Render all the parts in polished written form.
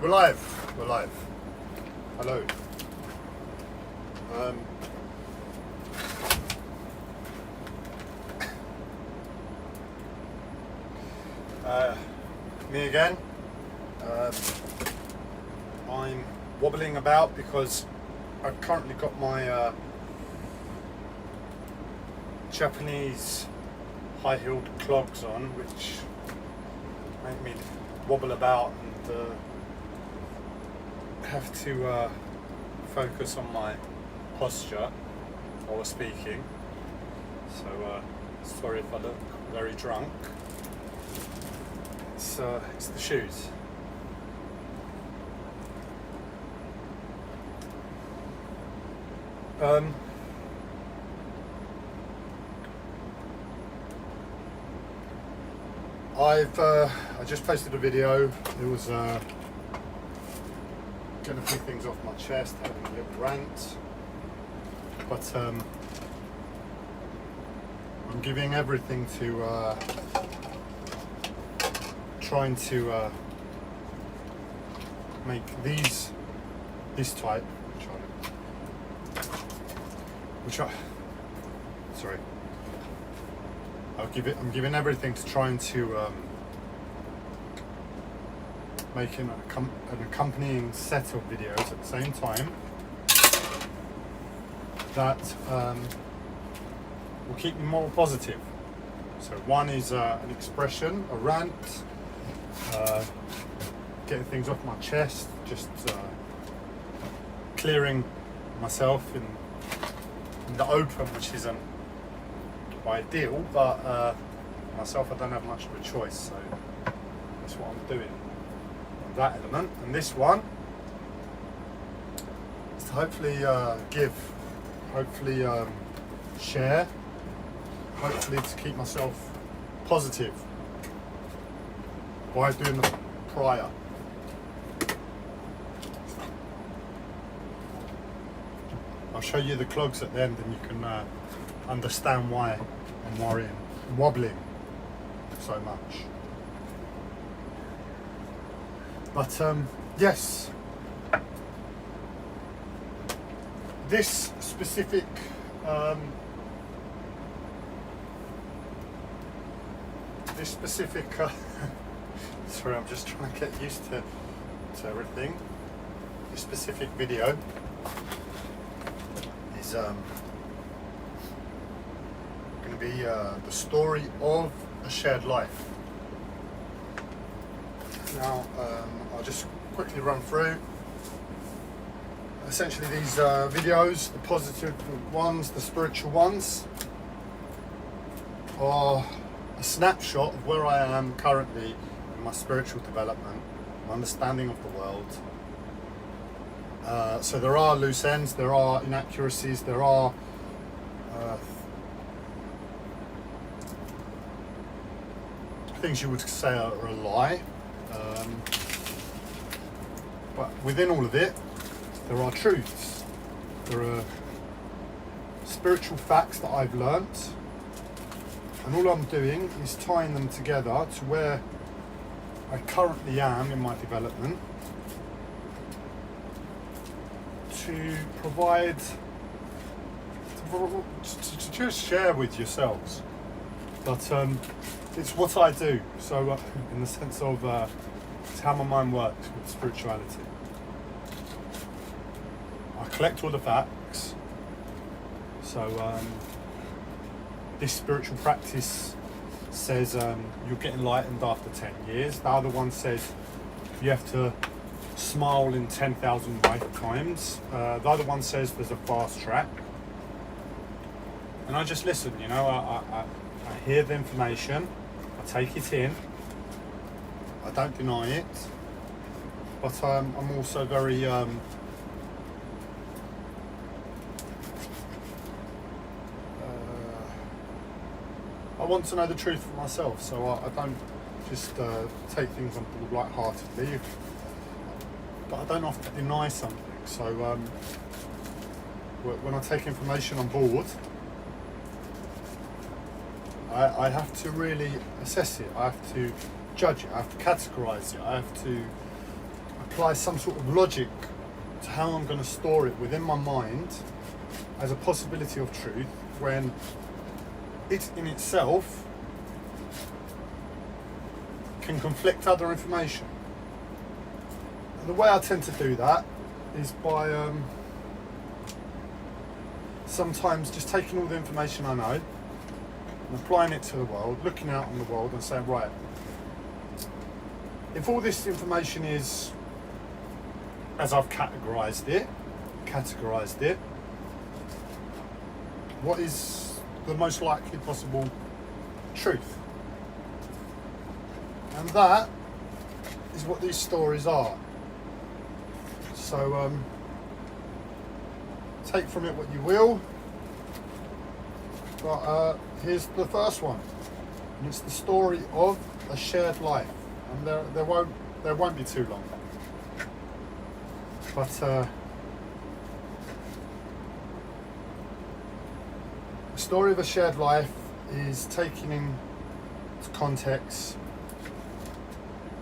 We're live. We're live. Hello. Me again. I'm wobbling about because I've currently got my Japanese high-heeled clogs on, which make me wobble about and have to focus on my posture while we're speaking. So sorry if I look very drunk. It's the shoes. I just posted a video. It was getting a few things off my chest, having a little rant, but I'm giving everything to trying to make this type, I'm giving everything to trying to make an accompanying set of videos at the same time that will keep me more positive. So one is an expression, a rant, getting things off my chest, just clearing myself in the open, which isn't ideal, but myself, I don't have much of a choice, so that's what I'm doing on that element. And this one is to hopefully give, hopefully share, hopefully to keep myself positive by doing the prior. I'll show you the clogs at the end and you can understand why I'm wobbling so much. But yes, this specific sorry, I'm just trying to get used to everything. This specific video is going to be the story of a shared life. Now, I'll just quickly run through. Essentially, these videos, the positive ones, the spiritual ones, are a snapshot of where I am currently in my spiritual development, my understanding of the world. So there are loose ends, there are inaccuracies, there are things you would say are a lie. But within all of it, there are truths. There are spiritual facts that I've learnt. And all I'm doing is tying them together to where I currently am in my development, to provide, to just share with yourselves. But it's what I do. So in the sense of it's how my mind works with spirituality. I collect all the facts. So this spiritual practice says you'll get enlightened after 10 years. The other one says you have to smile in 10,000 lifetimes. The other one says there's a fast track. And I just listen, you know, I hear the information, I take it in, I don't deny it, but I'm also very I want to know the truth for myself, so I don't just take things on board lightheartedly, but I don't have to deny something. So when I take information on board, I have to really assess it, I have to judge it, I have to categorize it, I apply some sort of logic to how I'm going to store it within my mind as a possibility of truth, when it in itself can conflict other information. And the way I tend to do that is by sometimes just taking all the information I know and applying it to the world, looking out on the world and saying, right, if all this information is as I've categorized it, what is the most likely possible truth? And that is what these stories are. So take from it what you will, but here's the first one, and it's the story of a shared life, and there won't be too long, but the story of a shared life is taking into context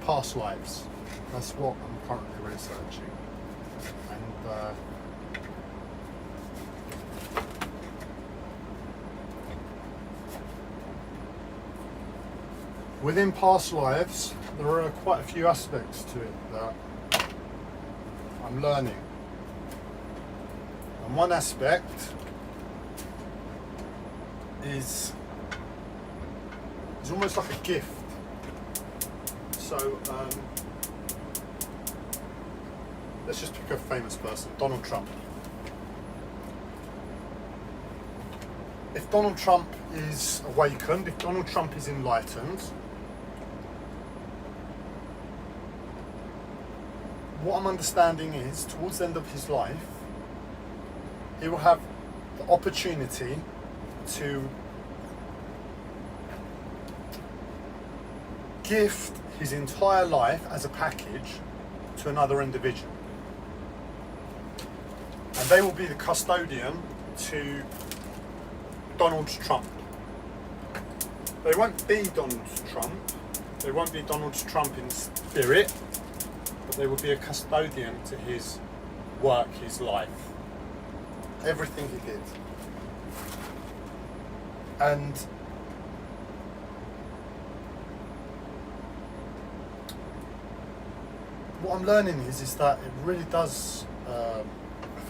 past lives. That's what I'm currently researching, and within past lives, there are quite a few aspects to it that I'm learning. And one aspect is almost like a gift. So let's just pick a famous person, Donald Trump. If Donald Trump is awakened, if Donald Trump is enlightened, what I'm understanding is, towards the end of his life, he will have the opportunity to gift his entire life as a package to another individual. And they will be the custodian to Donald Trump. They won't be Donald Trump. They won't be Donald Trump in spirit, but they will be a custodian to his work, his life, everything he did. And what I'm learning is that it really does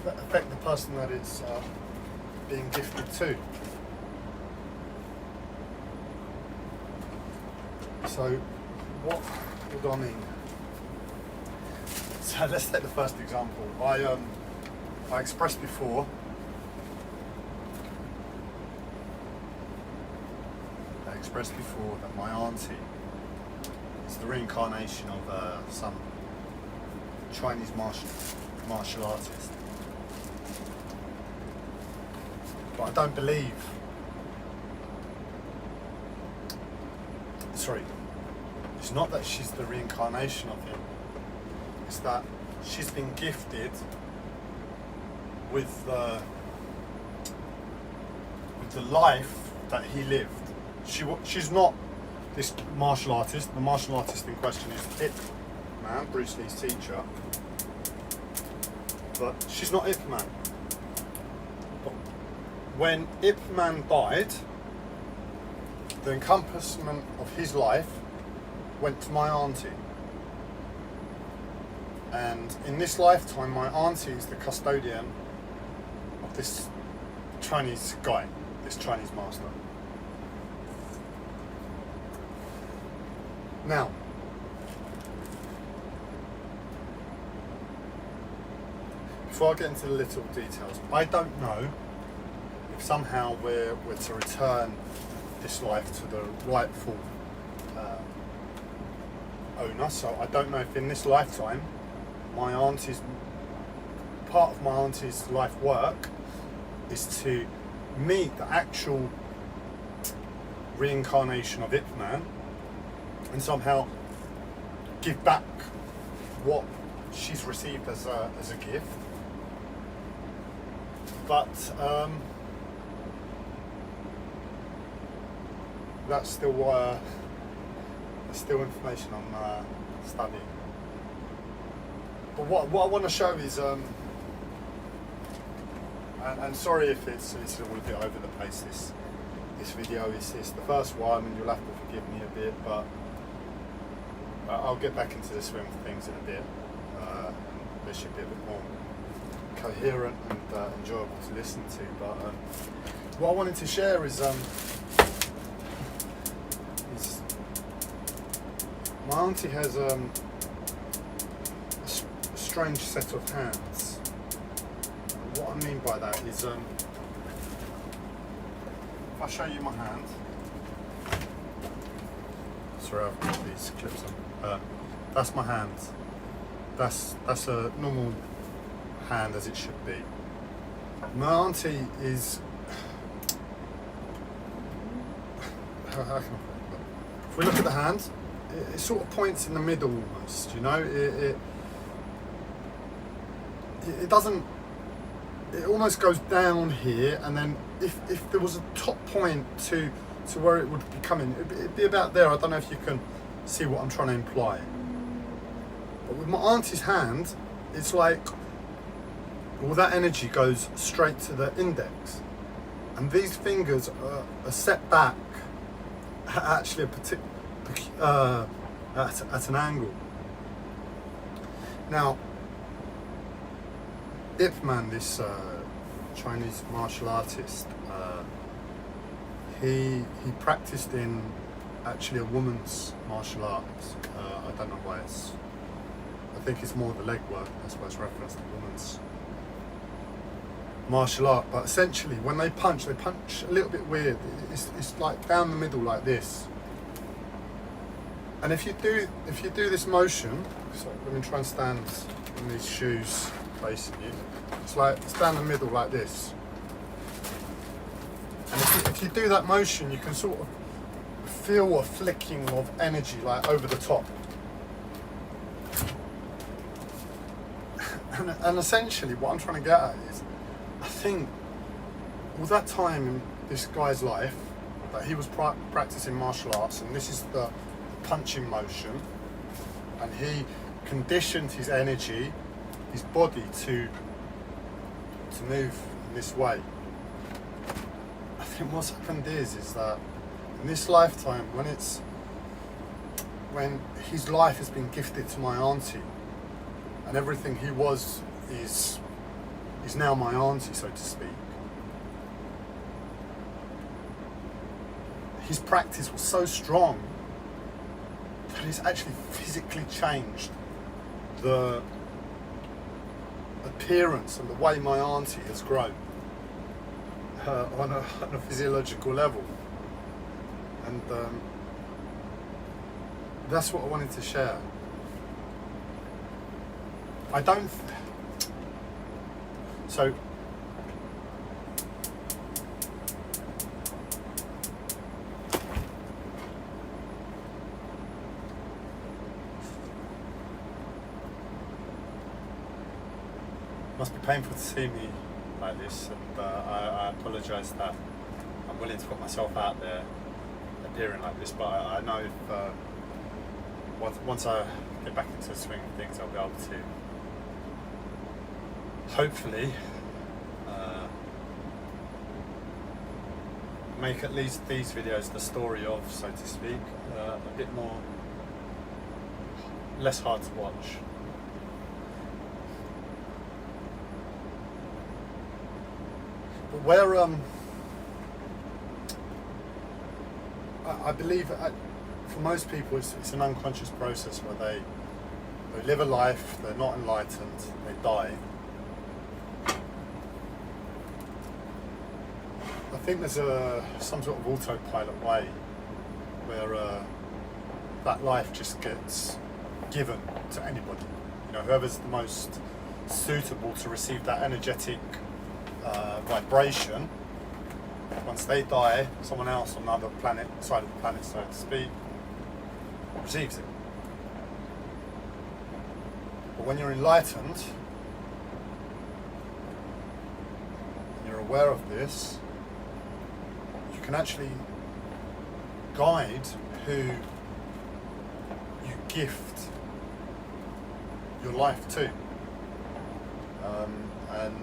affect the person that it's being gifted to. So what would I mean? So let's take the first example. I expressed before that my auntie is the reincarnation of some Chinese martial artist. But I don't believe. Sorry, it's not that she's the reincarnation of him. It's that she's been gifted with the life that he lived. She's not this martial artist. The martial artist in question is Ip Man, Bruce Lee's teacher. But she's not Ip Man. But when Ip Man died, the encompassment of his life went to my auntie. And in this lifetime, my auntie is the custodian of this Chinese guy, this Chinese master. Now, before I get into the little details, I don't know if somehow we're to return this life to the rightful owner. So I don't know if in this lifetime, part of my auntie's life work is to meet the actual reincarnation of Ip Man and somehow give back what she's received as a gift. But that's still information I'm studying. But what I want to show is, and sorry if it's a little bit over the place. This video is the first one, and you'll have to forgive me a bit. But I'll get back into the swing of things in a bit. They should be a bit more coherent and enjoyable to listen to. But what I wanted to share is my auntie has a strange set of hands. What I mean by that is, if I show you my hand, sorry, I've got these clips on. That's my hand. That's a normal hand as it should be. My auntie is. How can I put it? If we look at the hand, it sort of points in the middle almost. You know, it doesn't. It almost goes down here, and then if there was a top point to where it would be coming, it'd be about there. I don't know if you can see what I'm trying to imply. But with my auntie's hand, it's like all that energy goes straight to the index, and these fingers are set back at actually at an angle. Now, Ip Man, this Chinese martial artist, he practiced in actually a woman's martial arts. I don't know why I think it's more the leg work, I suppose, reference to woman's martial art. But essentially, when they punch a little bit weird. It's like down the middle like this. And if you do this motion, so let me try and stand in these shoes facing you. It's down the middle like this. And if you do that motion, you can sort of feel a flicking of energy like over the top. And essentially what I'm trying to get at is, I think all that time in this guy's life that he was practicing martial arts, and this is the punching motion, and he conditioned his energy, his body to move in this way. I think what's happened is that in this lifetime, when his life has been gifted to my auntie, and everything he was is now my auntie, so to speak. His practice was so strong that it's actually physically changed the appearance and the way my auntie has grown on a physiological level. And that's what I wanted to share. So must be painful to see me like this, and I apologise that I'm willing to put myself out there appearing like this, but I know if once I get back into the swing of things, I'll be able to hopefully make at least these videos the story of, so to speak, a bit less hard to watch. But where I believe for most people it's an unconscious process where they live a life, they're not enlightened, they die. I think there's some sort of autopilot way where that life just gets given to anybody. You know, whoever's the most suitable to receive that energetic vibration. Once they die, someone else on another side of the planet, so to speak, receives it. But when you're enlightened, and you're aware of this, you can actually guide who you gift your life to. and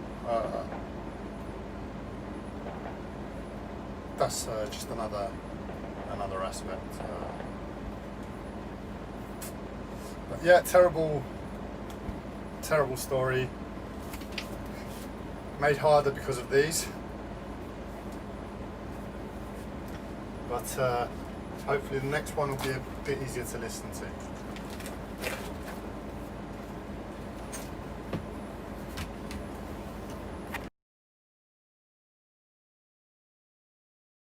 that's just another aspect. But yeah, terrible story. Made harder because of these, but hopefully the next one will be a bit easier to listen to.